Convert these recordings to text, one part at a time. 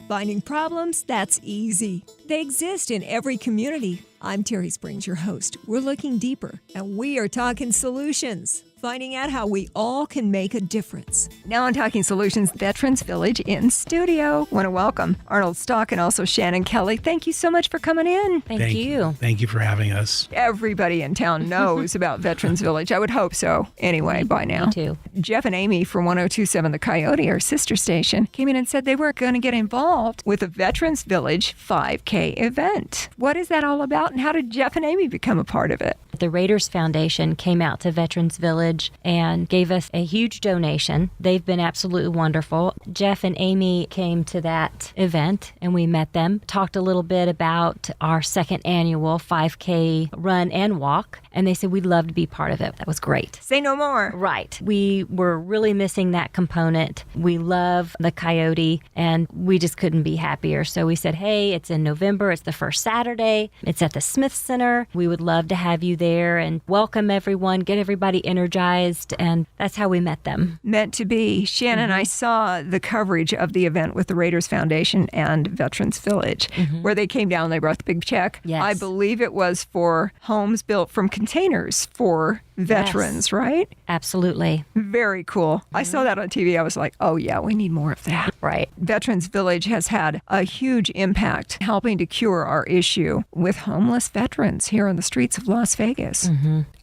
Finding problems? That's easy. They exist in every community. I'm Terry Springs, your host. We're looking deeper, and we are talking solutions. Finding out how we all can make a difference. Now on Talking Solutions Veterans Village in studio. Want to welcome Arnold Stalk and also Shannon Kelly. Thank you so much for coming in. Thank you. Thank you for having us. Everybody in town knows about Veterans Village. I would hope so. Anyway, by now. Me too. Jeff and Aimee from 1027 The Coyote, our sister station, came in and said they were going to get involved with a Veterans Village 5K event. What is that all about, and how did Jeff and Aimee become a part of it? The Raiders Foundation came out to Veterans Village and gave us a huge donation. They've been absolutely wonderful. Jeff and Aimee came to that event and we met them, talked a little bit about our second annual 5K run and walk, and they said we'd love to be part of it. That was great. Say no more. Right. We were really missing that component. We love the Coyote and we just couldn't be happier. So we said, hey, it's in November. It's the first Saturday. It's at the Smith Center. We would love to have you there and welcome everyone, get everybody energized, and that's how we met them. Meant to be. Shannon, I saw the coverage of the event with the Raiders Foundation and Veterans Village, where they came down, they brought the big check. Yes. I believe it was for homes built from containers for veterans, right? Absolutely. Very cool. I saw that on TV. I was like, oh yeah, we need more of that. Right. Veterans Village has had a huge impact helping to cure our issue with homeless veterans here on the streets of Las Vegas.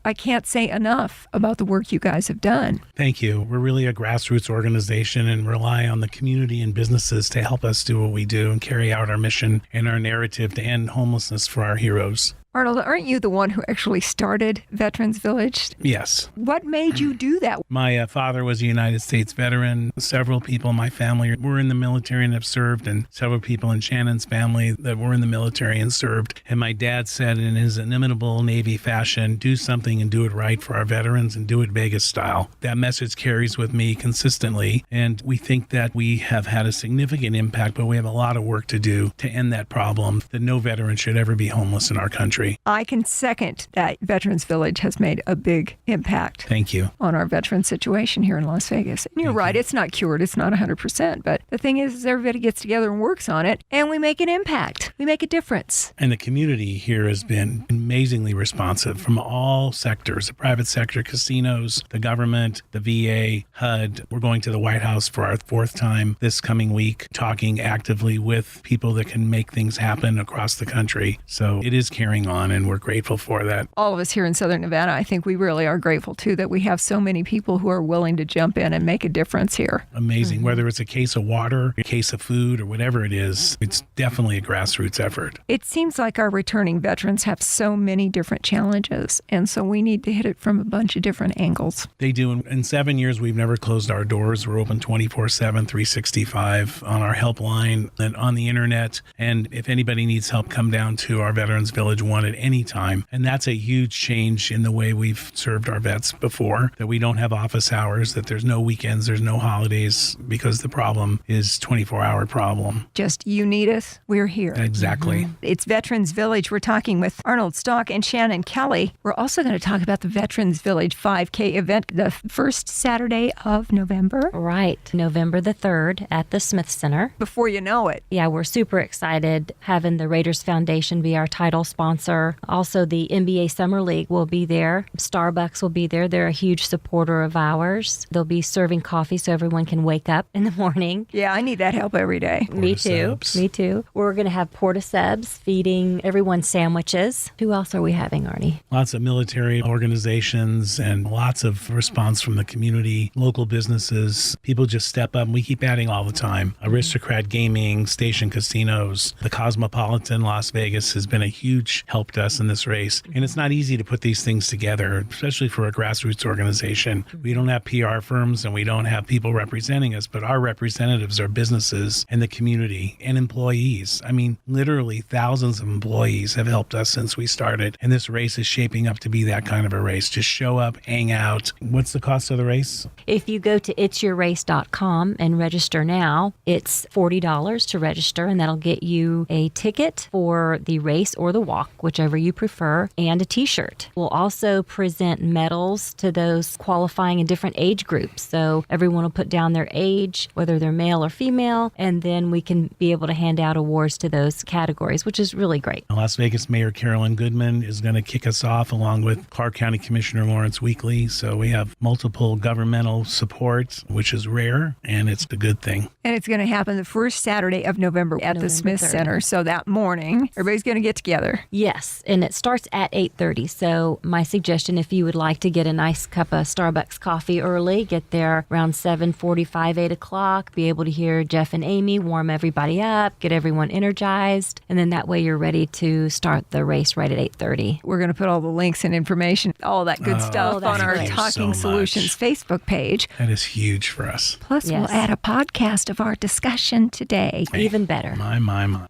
I can't say enough about the work you guys have done. Thank you. We're really a grassroots organization and rely on the community and businesses to help us do what we do and carry out our mission and our narrative to end homelessness for our heroes. Arnold, aren't you the one who actually started Veterans Village? Yes. What made you do that? My father was a United States veteran. Several people in my family were in the military and have served, and several people in Shannon's family that were in the military and served. And my dad said in his inimitable Navy fashion, do something and do it right for our veterans and do it Vegas style. That message carries with me consistently, and we think that we have had a significant impact, but we have a lot of work to do to end that problem, that no veteran should ever be homeless in our country. I can second that Veterans Village has made a big impact. Thank you. On our veteran situation here in Las Vegas. And you're right, it's not cured, it's not 100%, but the thing is everybody gets together and works on it, and we make an impact. We make a difference. And the community here has been amazingly responsive from all sectors, the private sector, casinos, the government, the VA, HUD. We're going to the White House for our fourth time this coming week, talking actively with people that can make things happen across the country. So it is carrying on, and we're grateful for that. All of us here in Southern Nevada, I think we really are grateful, too, that we have so many people who are willing to jump in and make a difference here. Amazing. Whether it's a case of water, a case of food, or whatever it is, it's definitely a grassroots effort. It seems like our returning veterans have so many different challenges, and so we need to hit it from a bunch of different angles. They do. In 7 years, we've never closed our doors. We're open 24/7, 365 on our helpline and on the internet. And if anybody needs help, come down to our Veterans Village 1 at any time. And that's a huge change in the way we've served our vets before, that we don't have office hours, that there's no weekends, there's no holidays, because the problem is 24-hour problem. Just you need us, we're here. Exactly. It's Veterans Village. We're talking with Arnold Stalk and Shannon Kelly. We're also going to talk about the Veterans Village 5K event, the first Saturday of November. Right. November the 3rd at the Smith Center. Before you know it. Yeah, we're super excited having the Raiders Foundation be our title sponsor. Also, the NBA Summer League will be there. Starbucks will be there. They're a huge supporter of ours. They'll be serving coffee so everyone can wake up in the morning. Yeah, I need that help every day. Me too. Me too. We're going to have porta-sebs feeding everyone sandwiches. Who else are we having, Arnie? Lots of military organizations and lots of response from the community, local businesses. People just step up, and we keep adding all the time. Aristocrat Gaming, Station Casinos, the Cosmopolitan Las Vegas has been a huge help to us in this race. And it's not easy to put these things together, especially for a grassroots organization. We don't have PR firms and we don't have people representing us, but our representatives are businesses and the community and employees. I mean, Literally thousands of employees have helped us since we started. And this race is shaping up to be that kind of a race. Just show up, hang out. What's the cost of the race? If you go to itsyourrace.com and register now, it's $40 to register, and that'll get you a ticket for the race or the walk, whichever you prefer, and a t-shirt. We'll also present medals to those qualifying in different age groups. So everyone will put down their age, whether they're male or female, and then we can be able to hand out awards to those categories, which is really great. Las Vegas Mayor Carolyn Goodman is going to kick us off along with Clark County Commissioner Lawrence Weekly. So we have multiple governmental support, which is rare, and it's a good thing. And it's going to happen the first Saturday of November at the Smith 30th. Center. So that morning, everybody's going to get together. Yes, and it starts at 8:30. So my suggestion, if you would like to get a nice cup of Starbucks coffee early, get there around 7:45, 8 o'clock, be able to hear Jeff and Aimee warm everybody up, get everyone energized, and then that way you're ready to start the race right at 8:30. We're going to put all the links and information, all that good stuff on our great. Talking Solutions Facebook page. That is huge for us. Plus, we'll add a podcast of our discussion today. Even better. My.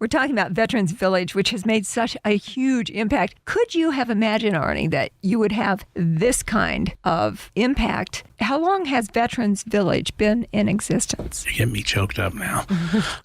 We're talking about Veterans Village, which has made such a huge impact. Could you have imagined, Arnie, that you would have this kind of impact? How long has Veterans Village been in existence? You get me choked up now.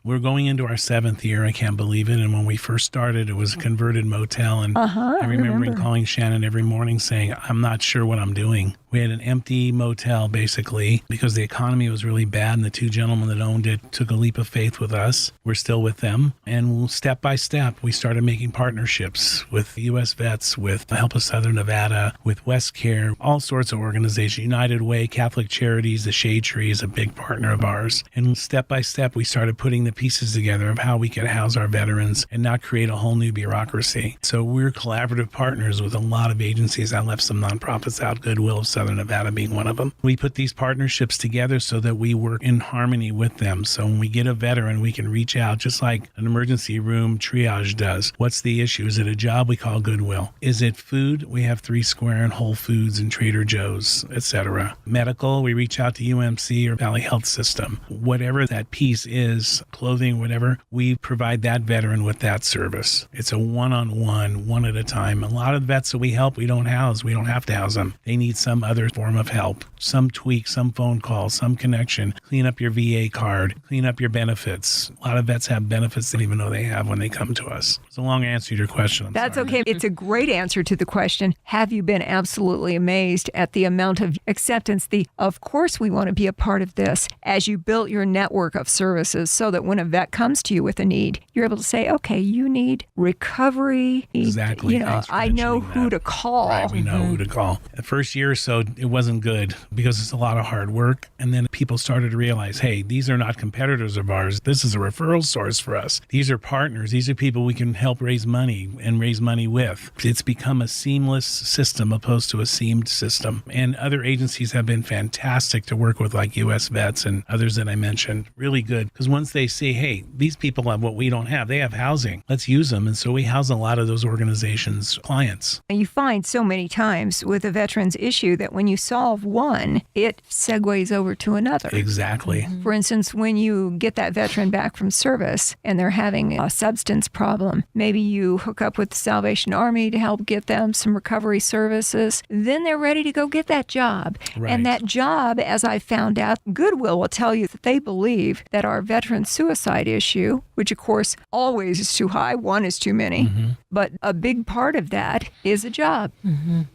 We're going into our 7th year. I can't believe it. And when we first started, it was a converted motel. And I remember calling Shannon every morning saying, I'm not sure what I'm doing. We had an empty motel, basically, because the economy was really bad. And the two gentlemen that owned it took a leap of faith with us. We're still with them. And step by step, we started making partnerships with U.S. Vets, with Help of Southern Nevada, with West Care, all sorts of organizations, United Way, Catholic Charities, the Shade Tree is a big partner of ours. And step by step, we started putting the pieces together of how we could house our veterans and not create a whole new bureaucracy. So we're collaborative partners with a lot of agencies. I left some nonprofits out, Goodwill of Southern Nevada being one of them. We put these partnerships together so that we work in harmony with them. So when we get a veteran, we can reach out just like an emergency room triage does. What's the issue? Is it a job? We call Goodwill. Is it food? We have 3 Square and Whole Foods and Trader Joe's, etc. Medical, we reach out to UMC or Valley Health System. Whatever that piece is, clothing, whatever, we provide that veteran with that service. It's a one-on-one, one at a time. A lot of vets that we help, we don't house. We don't have to house them. They need some other form of help, some tweak, some phone call, some connection, clean up your VA card, clean up your benefits. A lot of vets have benefits they don't even know they have when they come to us. It's a long answer to your question. That's okay. It's a great answer to the question. Have you been absolutely amazed at the amount of acceptance? Of course we want to be a part of this as you built your network of services so that when a vet comes to you with a need, you're able to say, okay, you need recovery. Exactly. I know who to call. Right, we know who to call. The first year or so, it wasn't good because it's a lot of hard work. And then people started to realize, hey, these are not competitors of ours. This is a referral source for us. These are partners. These are people we can help raise money and raise money with. It's become a seamless system opposed to a seamed system. And other agencies have been fantastic to work with, like U.S. Vets and others that I mentioned. Really good. Because once they see, hey, these people have what we don't have. They have housing. Let's use them. And so we house a lot of those organizations' clients. And you find so many times with a veterans issue that when you solve one, it segues over to another. Exactly. For instance, when you get that veteran back from service and they're having a substance problem, maybe you hook up with the Salvation Army to help get them some recovery services. Then they're ready to go get that job. Right. And that job, as I found out, Goodwill will tell you that they believe that our veteran suicide issue, which of course always is too high, one is too many, but a big part of that is a job.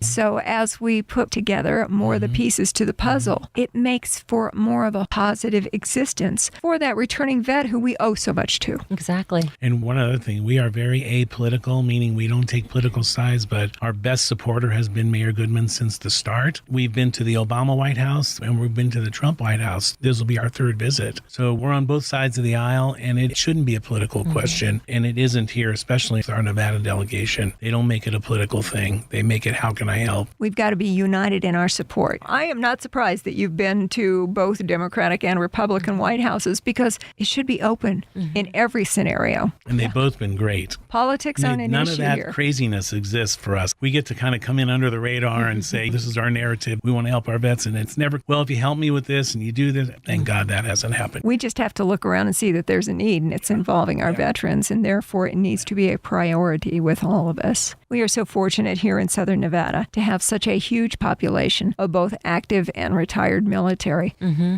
So as we put together more of the pieces to the puzzle, it makes for more of a positive existence for that returning vet who we owe so much to. Exactly. And one other thing, we are very apolitical, meaning we don't take political sides, but our best supporter has been Mayor Goodman since the start. We've been to the Obama White House and we've been to the Trump White House. This will be our 3rd visit. So we're on both sides of the aisle, and it shouldn't be a political question. And it isn't here, especially with our Nevada delegation. They don't make it a political thing. They make it, how can I help? We've got to be united in our support. I am not surprised that you've been to both Democratic and Republican White Houses because it should be open in every scenario. And they've both been great. Politics aren't an None issue of that here. craziness exists for us. We get to kind of come in under the radar and say, this is our narrative. We want to help our vets. And it's never, well, if you help me with this and you do this, thank God that hasn't happened. We just have to look around and see that there's a need, and it's involving our veterans. veterans, and therefore it needs to be a priority with all of us. We are so fortunate here in Southern Nevada to have such a huge population of both active and retired military.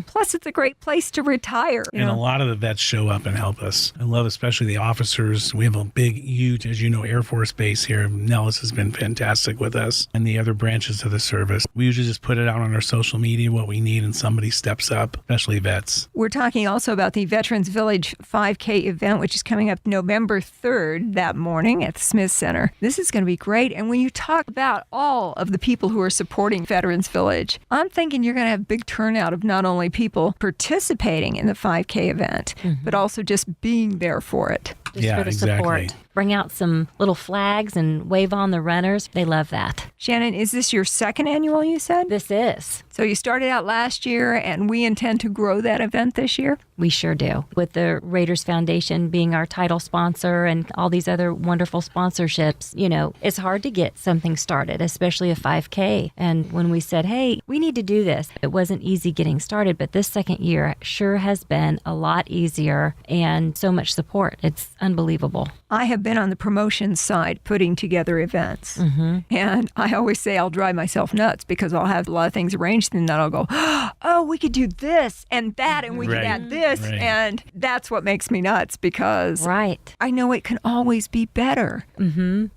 Plus, it's a great place to retire. And a lot of the vets show up and help us. I love especially the officers. We have a big, huge, as you know, Air Force base here. Nellis has been fantastic with us, and the other branches of the service. We usually just put it out on our social media, what we need, and somebody steps up, especially vets. We're talking also about the Veterans Village 5K event, which is coming up November 3rd that morning at the Smith Center. This is going to be great. And when you talk about all of the people who are supporting Veterans Village, I'm thinking you're going to have a big turnout of not only people participating in the 5K event, but also just being there for it. Just for the support. Bring out some little flags and wave on the runners. They love that. Shannon, is this your second annual, you said? This is. So you started out last year, and we intend to grow that event this year? We sure do. With the Raiders Foundation being our title sponsor and all these other wonderful sponsorships, you know, it's hard to get something started, especially a 5K. And when we said, hey, we need to do this, it wasn't easy getting started, but this second year sure has been a lot easier and so much support. It's unbelievable. I have been on the promotions side putting together events. And I always say I'll drive myself nuts because I'll have a lot of things arranged and then I'll go, oh, we could do this and that and we could add this. And that's what makes me nuts because I know it can always be better.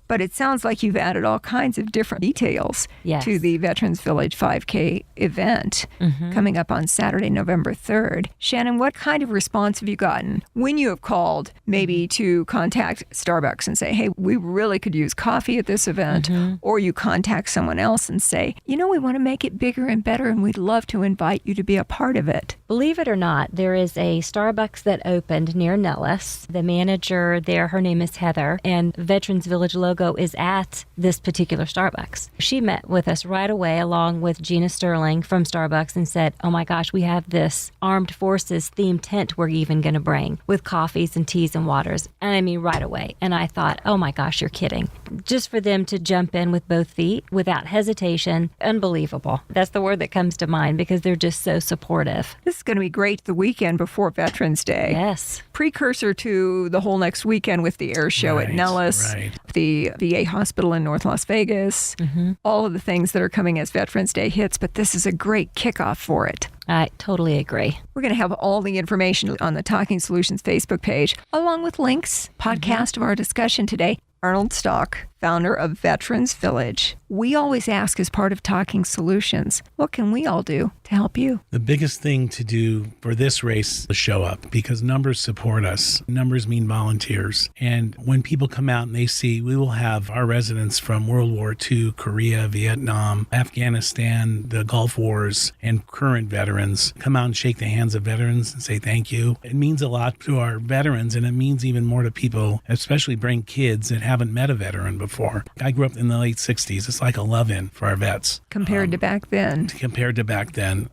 But it sounds like you've added all kinds of different details to the Veterans Village 5K event coming up on Saturday, November 3rd. Shannon, what kind of response have you gotten when you have called maybe to contact Starbucks and say, hey, we really could use coffee at this event, or you contact someone else and say, you know, we want to make it bigger and better and we'd love to invite you to be a part of it? Believe it or not, there is a Starbucks that opened near Nellis. The manager there, her name is Heather, and Veterans Village logo is at this particular Starbucks. She met with us right away along with Gina Sterling from Starbucks and said, oh my gosh, we have this Armed Forces themed tent we're even going to bring with coffees and teas and waters. And I mean right away. And I thought, oh my gosh, you're kidding. Just for them to jump in with both feet without hesitation, unbelievable. That's the word that comes to mind because they're just so supportive. This is going to be great the weekend before Veterans Day. Yes. Precursor to the whole next weekend with the air show at Nellis, the VA hospital in North Las Vegas, all of the things that are coming as Veterans Day hits, but this is a great kickoff for it. I totally agree. We're going to have all the information on the Talking Solutions Facebook page, along with links, podcast of our discussion today. Arnold Stalk, founder of Veterans Village. We always ask as part of Talking Solutions, what can we all do to help you? The biggest thing to do for this race is show up because numbers support us. Numbers mean volunteers. And when people come out and they see, we will have our residents from World War II, Korea, Vietnam, Afghanistan, the Gulf Wars, and current veterans come out and shake the hands of veterans and say thank you. It means a lot to our veterans, and it means even more to people, especially bring kids that haven't met a veteran before. I grew up in the late 60s. It's like a love-in for our vets. Compared to back then.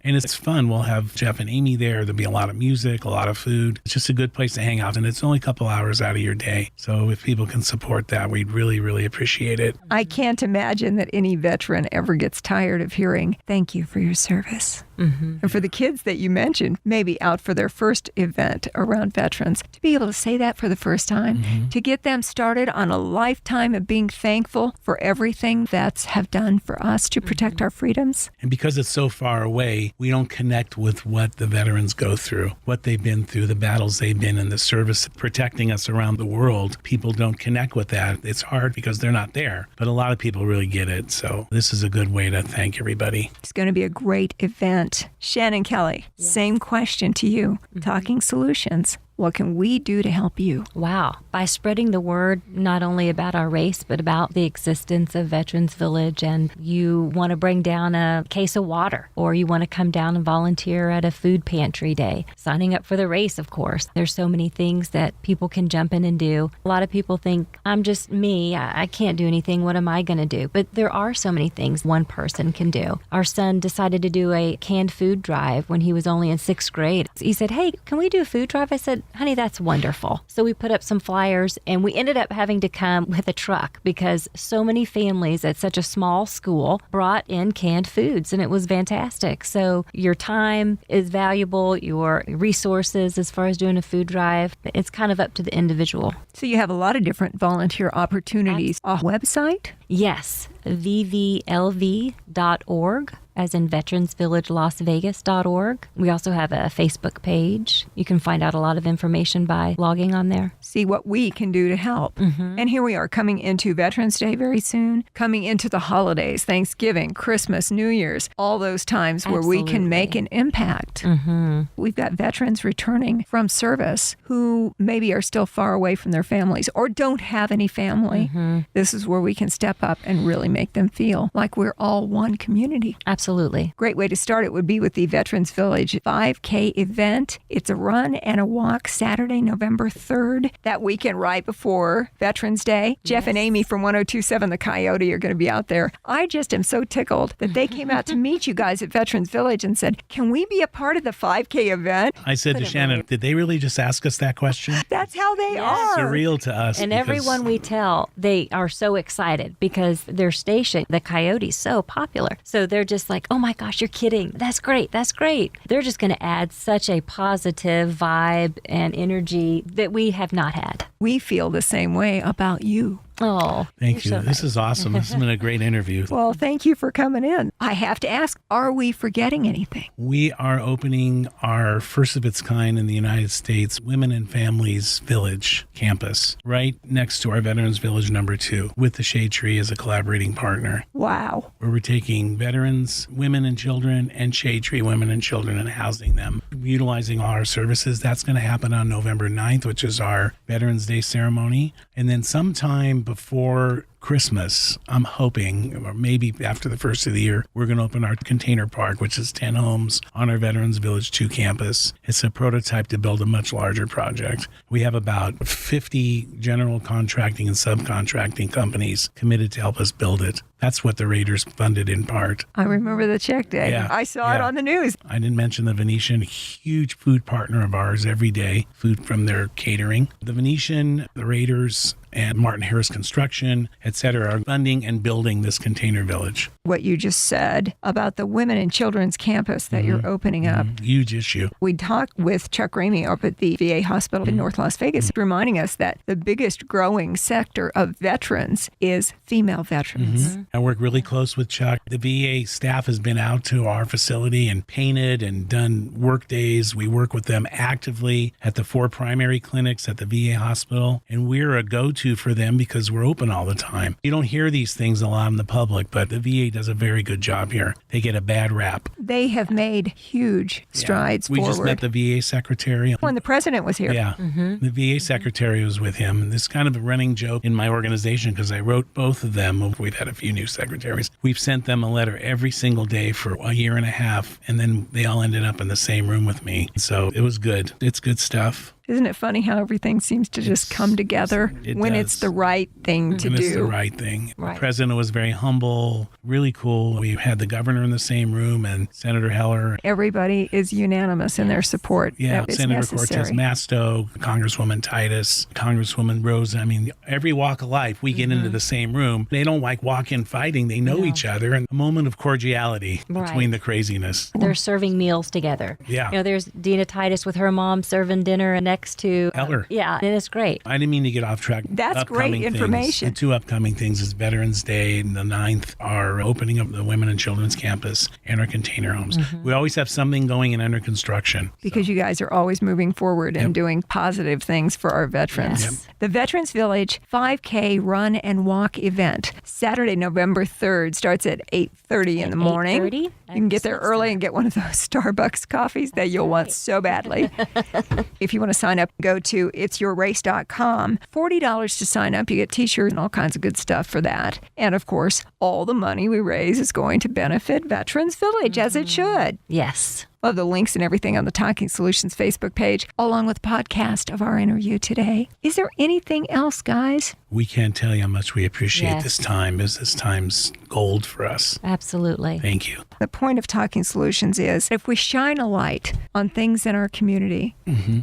And it's fun. We'll have Jeff and Aimee there. There'll be a lot of music, a lot of food. It's just a good place to hang out. And it's only a couple hours out of your day. So if people can support that, we'd really, really appreciate it. I can't imagine that any veteran ever gets tired of hearing, thank you for your service. And for the kids that you mentioned, maybe out for their first event around veterans, to be able to say that for the first time, to get them started on a lifetime of being thankful for everything vets have done for us to protect our freedoms. And because it's so far away, we don't connect with what the veterans go through, what they've been through, the battles they've been in, the service protecting us around the world. People don't connect with that. It's hard because they're not there, but a lot of people really get it. So this is a good way to thank everybody. It's going to be a great event. Shannon Kelly, same question to you. Talking Solutions. What can we do to help you? Wow. By spreading the word not only about our race, but about the existence of Veterans Village, and you want to bring down a case of water, or you want to come down and volunteer at a food pantry day, signing up for the race, of course. There's so many things that people can jump in and do. A lot of people think, I'm just me. I can't do anything. What am I going to do? But there are so many things one person can do. Our son decided to do a canned food drive when he was only in 6th grade. He said, hey, can we do a food drive? I said, honey, that's wonderful. So we put up some flyers, and we ended up having to come with a truck because so many families at such a small school brought in canned foods, and it was fantastic. So your time is valuable, your resources as far as doing a food drive, it's kind of up to the individual. So you have a lot of different volunteer opportunities. A website? Yes, vvlv.org, as in veteransvillagelasvegas.org. We also have a Facebook page. You can find out a lot of information by logging on there. See what we can do to help. And here we are coming into Veterans Day very soon, coming into the holidays, Thanksgiving, Christmas, New Year's, all those times where we can make an impact. We've got veterans returning from service who maybe are still far away from their families or don't have any family. This is where we can step up and really make them feel like we're all one community. Absolutely. Great way to start it would be with the Veterans Village 5K event. It's a run and a walk Saturday, November 3rd, that weekend right before Veterans Day. Jeff and Aimee from 1027 The Coyote are going to be out there. I just am so tickled that they came out to meet you guys at Veterans Village and said, can we be a part of the 5K event? I said to Shannon, did they really just ask us that question? That's how they are. Surreal to us. And everyone we tell, they are so excited because their station, the Coyote, is so popular. So they're just like, oh my gosh, you're kidding. That's great. That's great. They're just going to add such a positive vibe and energy that we have not had. We feel the same way about you. Oh, thank you. So this is awesome. This has been a great interview. Well, thank you for coming in. I have to ask, are we forgetting anything? We are opening our first of its kind in the United States Women and Families Village campus right next to our Veterans Village number 2 with the Shade Tree as a collaborating partner. Wow. Where we're taking veterans, women and children, and Shade Tree women and children and housing them, utilizing all our services. That's going to happen on November 9th, which is our Veterans Day ceremony. And then sometime before Christmas, I'm hoping, or maybe after the first of the year, we're going to open our container park, which is 10 homes on our Veterans Village 2 campus. It's a prototype to build a much larger project. We have about 50 general contracting and subcontracting companies committed to help us build it. That's what the Raiders funded in part. I remember the check day. Yeah, I saw it on the news. I didn't mention the Venetian, huge food partner of ours every day, food from their catering. The Venetian, the Raiders, and Martin Harris Construction, et cetera, are funding and building this container village. What you just said about the Women and Children's Campus that you're opening up. Huge issue. We talked with Chuck Ramey up at the VA hospital in North Las Vegas, reminding us that the biggest growing sector of veterans is female veterans. I work really close with Chuck. The VA staff has been out to our facility and painted and done work days. We work with them actively at the 4 primary clinics at the VA hospital, and we're a go-to for them because we're open all the time. You don't hear these things a lot in the public, but the VA does a very good job here. They get a bad rap. They have made huge strides We forward. just met the VA secretary. When the president was here. Yeah, the VA secretary was with him. And this is kind of a running joke in my organization because I wrote both of them. We've had a few new secretaries. We've sent them a letter every single day for a year and a half, and then they all ended up in the same room with me. So it was good. It's good stuff. Isn't it funny how everything seems to just come together when it's the right thing to do? It's the right thing. Right. The president was very humble, really cool. We had the governor in the same room and Senator Heller. Everybody is unanimous in their support. Yeah, that is Senator necessary. Cortez Masto, Congresswoman Titus, Congresswoman Rose. I mean, every walk of life, we get into the same room. They don't like walk in fighting. They know each other. And a moment of cordiality between the craziness. They're serving meals together. Yeah. You know, there's Dina Titus with her mom serving dinner next to Heller. Yeah, and it's great. I didn't mean to get off track. That's great Upcoming information. Things. The 2 upcoming things is Veterans Day and the 9th are opening up the Women and Children's Campus and our container homes. We always have something going and under construction. Because you guys are always moving forward and doing positive things for our veterans. Yes. The Veterans Village 5K Run and Walk event, Saturday, November 3rd, starts at 8:30 in the morning. 8:30? You can get there early and get one of those Starbucks coffees that you'll want so badly. If you want to sign up, go to itsyourrace.com. $40 to sign up. You get t-shirts and all kinds of good stuff for that. And of course, all the money we raise is going to benefit Veterans Village, as it should. Yes. We'll have the links and everything on the Talking Solutions Facebook page, along with the podcast of our interview today. Is there anything else, guys? We can't tell you how much we appreciate Yes. this time. This time's gold for us. Absolutely. Thank you. The point of Talking Solutions is if we shine a light on things in our community,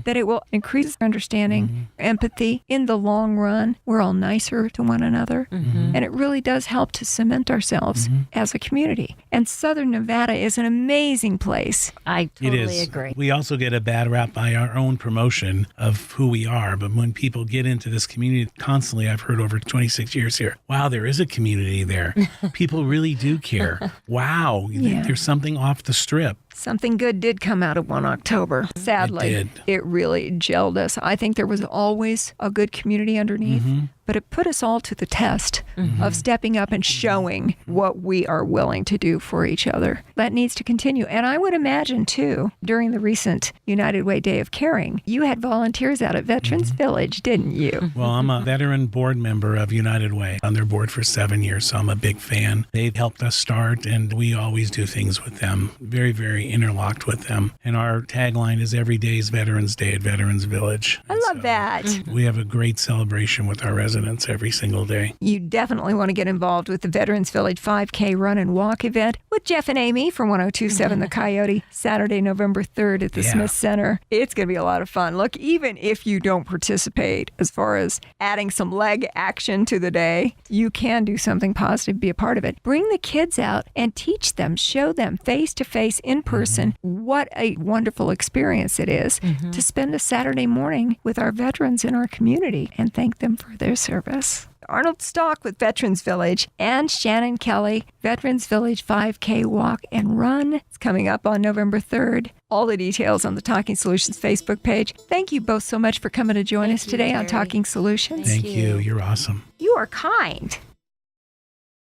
that it will increase understanding, empathy. In the long run, we're all nicer to one another. And it really does help to cement ourselves as a community. And Southern Nevada is an amazing place. I totally agree. We also get a bad rap by our own promotion of who we are. But when people get into this community constantly, I've heard over 26 years here, wow, there is a community there. People really do care. Wow, there's something off the strip. Something good did come out of 1 October. Sadly, it really gelled us. I think there was always a good community underneath, but it put us all to the test of stepping up and showing what we are willing to do for each other. That needs to continue. And I would imagine, too, during the recent United Way Day of Caring, you had volunteers out at Veterans Village, didn't you? Well, I'm a veteran board member of United Way. On their board for 7 years, so I'm a big fan. They've helped us start, and we always do things with them. Very, very interlocked with them. And our tagline is every day is Veterans Day at Veterans Village. I love that. We have a great celebration with our residents every single day. You definitely want to get involved with the Veterans Village 5K Run and Walk event with Jeff and Aimee from 1027 The Coyote, Saturday, November 3rd at the Smith Center. It's going to be a lot of fun. Look, even if you don't participate, as far as adding some leg action to the day, you can do something positive, be a part of it. Bring the kids out and teach them, show them face to face in person what a wonderful experience it is to spend a Saturday morning with our veterans in our community and thank them for their service. Arnold Stalk with Veterans Village and Shannon Kelly, Veterans Village 5K Walk and Run. It's coming up on November 3rd. All the details on the Talking Solutions Facebook page. Thank you both so much for coming to join us today on Talking Solutions. Thank you. You're awesome. You are kind.